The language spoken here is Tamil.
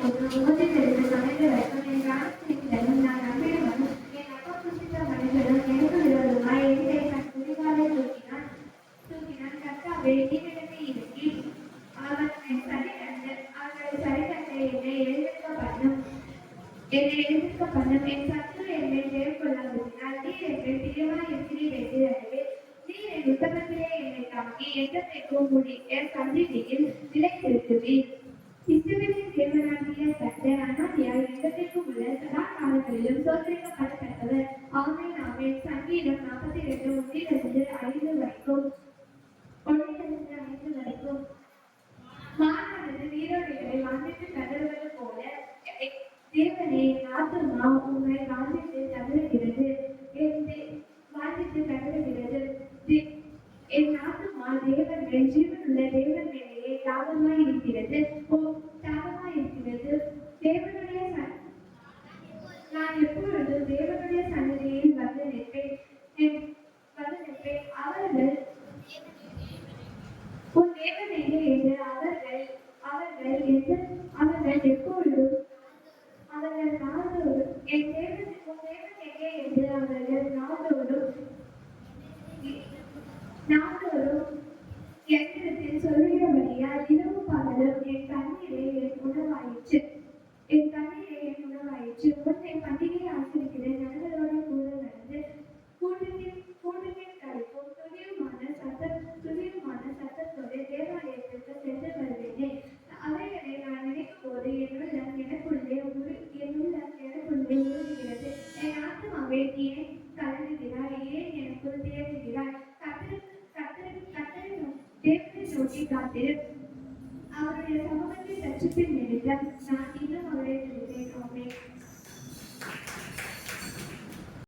முகத்தில் இருந்து சமைத்து வைக்கும் என் பிராணத்திலும் நான் நம்பிடுவனும் என் அப்பா புசித்த மனிதனும் எனக்கு விரோதமாய் எதிரே தன் குதிகாலை தூக்கினான் கர்த்தாவே நீரிடமே இறங்கி அவர்களை சரிகண்டு என்னை எழுந்திருக்க பண்ணும் என் சத்துரு என்னை மேற்கொள்ளாததினால் நீர் என்னை பிரியமாய் இருக்கிறீர் என்று அறிவேன். நீர் என் உத்தமத்திலே என்னை தாங்கி எந்தத்தைக்கும் முடிக்க சந்திதியில் நிலைத்திருக்கிறீர். இஸ்ரவேலின் தேவனாகிய கர்த்தர் அனாதியாய் எந்தத்திற்கும் உள்ள சதா காலங்களிலும் சோதரிக்கப்படத்தக்கவர். ஆமென் ஆமென். சங்கீதம் 42 1-5 வரைக்கும். மாறானது நீரோடைகளை வாஞ்சித்து கதறுவது போல தேவனே என் ஆத்துமா உம்மை வாஞ்சித்து கதறுகிறது. என் ஆத்துமா தேவன் மேல் ஜீவனுள்ள தேவன் மேலேயே தாகமாய் இருக்கிறது. தேவனுடைய நான் எப்பொழுதும் தேவனுடைய சன்னதியில் வந்து நிற்பேன். அவர்கள் உன் தேவன் எங்கே என்று அவர்கள் எப்பொழுதும் அவர்கள் நாள்தோறும் உன் தேவன் எங்கே என்று அவர்கள் நாள்தோறும் என்னிடத்தில் சொல்லுகிறபடியால் இரவு பகலும் என் கண்ணீரே என் உணவாயிற்று. உன்னை பண்டிகை ஆசிரிக்கிற நண்பர்களோட கூட நடந்து கூட்டத்தில் கழிக்கும் துதியுமான சத்தத்தோடு தேவாலயத்திற்கு சென்று வருவேனே. அவைகளை நான் நினைக்கும் போது என்னுள்ளம் எனக்குள்ளே உருகுகிறது. என் ஆத்மாவே நீ ஏன் கலங்குகிறாய்? ஏன் எனக்குள் தேடுகிறாய்? தேவனை நோக்கி காத்திரு. அவருடைய சமூகத்தை ரட்சிப்பின் நிமித்தம் நான்